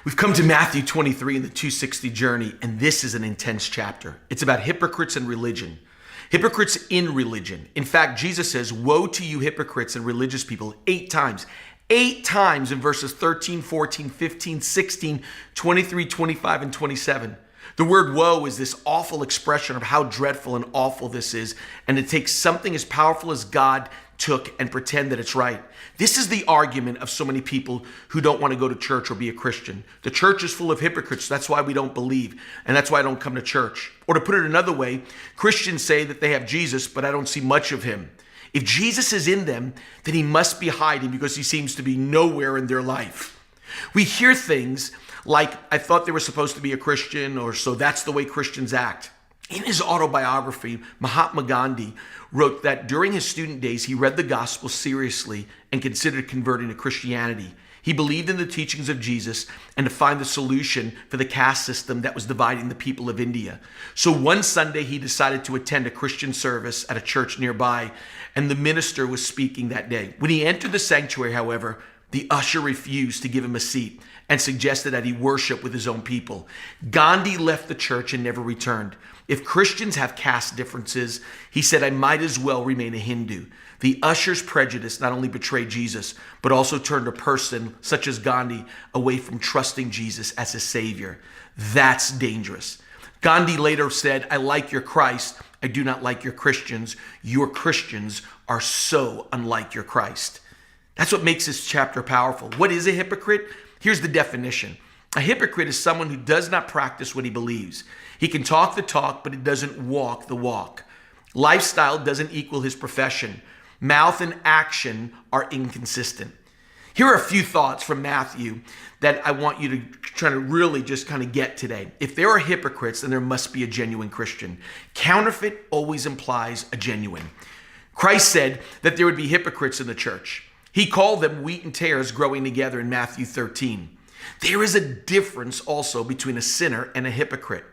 We've come to Matthew 23 in the 260 journey, and this is an intense chapter. It's about hypocrites and religion. Hypocrites in religion. In fact, Jesus says, "Woe to you hypocrites and religious people," 8 times. 8 times in verses 13, 14, 15, 16, 23, 25, and 27. The word woe is this awful expression of how dreadful and awful this is, and it takes something as powerful as God took and pretend that it's right. This is the argument of so many people who don't want to go to church or be a Christian. The church is full of hypocrites. That's why we don't believe, and that's why I don't come to church. Or to put it another way, Christians say that they have Jesus, but I don't see much of him. If Jesus is in them, then he must be hiding because he seems to be nowhere in their life. We hear things like, "I thought they were supposed to be a Christian," or "so that's the way Christians act." In his autobiography, Mahatma Gandhi wrote that during his student days, he read the gospel seriously and considered converting to Christianity. He believed in the teachings of Jesus and to find the solution for the caste system that was dividing the people of India. So one Sunday, he decided to attend a Christian service at a church nearby, and the minister was speaking that day. When he entered the sanctuary, however, the usher refused to give him a seat and suggested that he worship with his own people. Gandhi left the church and never returned. If Christians have caste differences, he said, "I might as well remain a Hindu." The usher's prejudice not only betrayed Jesus, but also turned a person such as Gandhi away from trusting Jesus as his savior. That's dangerous. Gandhi later said, "I like your Christ. I do not like your Christians. Your Christians are so unlike your Christ." That's what makes this chapter powerful. What is a hypocrite? Here's the definition. A hypocrite is someone who does not practice what he believes. He can talk the talk, but he doesn't walk the walk. Lifestyle doesn't equal his profession. Mouth and action are inconsistent. Here are a few thoughts from Matthew that I want you to try to really just kind of get today. If there are hypocrites, then there must be a genuine Christian. Counterfeit always implies a genuine. Christ said that there would be hypocrites in the church. He called them wheat and tares growing together in Matthew 13. There is a difference also between a sinner and a hypocrite.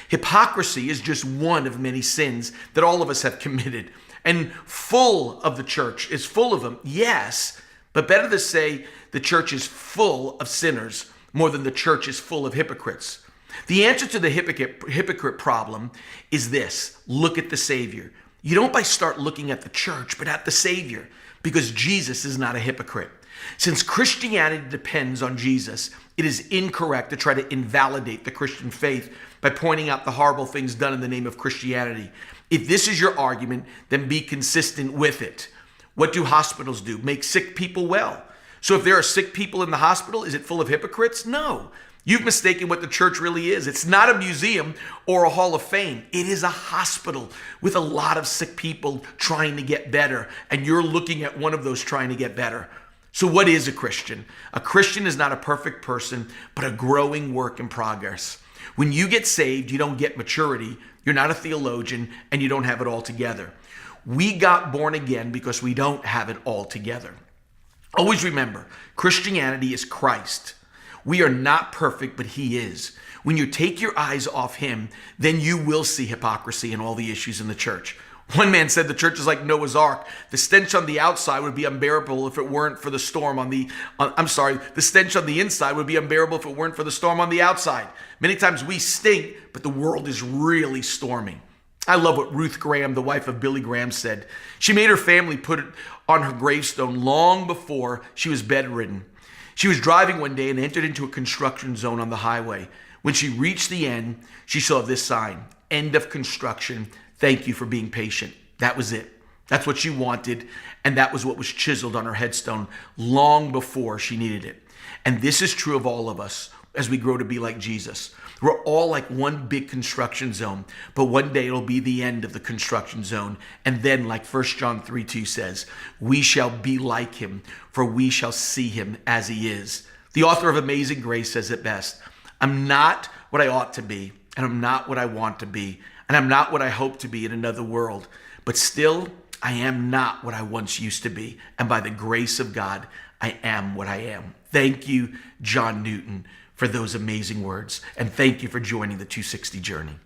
Hypocrisy is just one of many sins that all of us have committed. And full of the church is full of them, yes, but better to say the church is full of sinners more than the church is full of hypocrites. The answer to the hypocrite problem is this: look at the Savior. You don't start looking at the church, but at the Savior, because Jesus is not a hypocrite. Since Christianity depends on Jesus, it is incorrect to try to invalidate the Christian faith by pointing out the horrible things done in the name of Christianity. If this is your argument, then be consistent with it. What do hospitals do? Make sick people well. So if there are sick people in the hospital, is it full of hypocrites? No. You've mistaken what the church really is. It's not a museum or a hall of fame. It is a hospital with a lot of sick people trying to get better, and you're looking at one of those trying to get better. So what is a Christian? A Christian is not a perfect person, but a growing work in progress. When you get saved, you don't get maturity. You're not a theologian, and you don't have it all together. We got born again because we don't have it all together. Always remember, Christianity is Christ. We are not perfect, but he is. When you take your eyes off him, then you will see hypocrisy and all the issues in the church. One man said the church is like Noah's Ark. The stench on the outside would be unbearable if it weren't for the storm the stench on the inside would be unbearable if it weren't for the storm on the outside. Many times we stink, but the world is really storming. I love what Ruth Graham, the wife of Billy Graham, said. She made her family put it on her gravestone long before she was bedridden. She was driving one day and entered into a construction zone on the highway. When she reached the end, she saw this sign: "End of construction. Thank you for being patient." That was it. That's what she wanted, and that was what was chiseled on her headstone long before she needed it. And this is true of all of us as we grow to be like Jesus. We're all like one big construction zone, but one day it'll be the end of the construction zone. And then, like 1 John 3:2 says, we shall be like him, for we shall see him as he is. The author of Amazing Grace says it best: "I'm not what I ought to be, and I'm not what I want to be, and I'm not what I hope to be in another world, but still I am not what I once used to be, and by the grace of God, I am what I am." Thank you, John Newton, for those amazing words, and thank you for joining the 260 journey.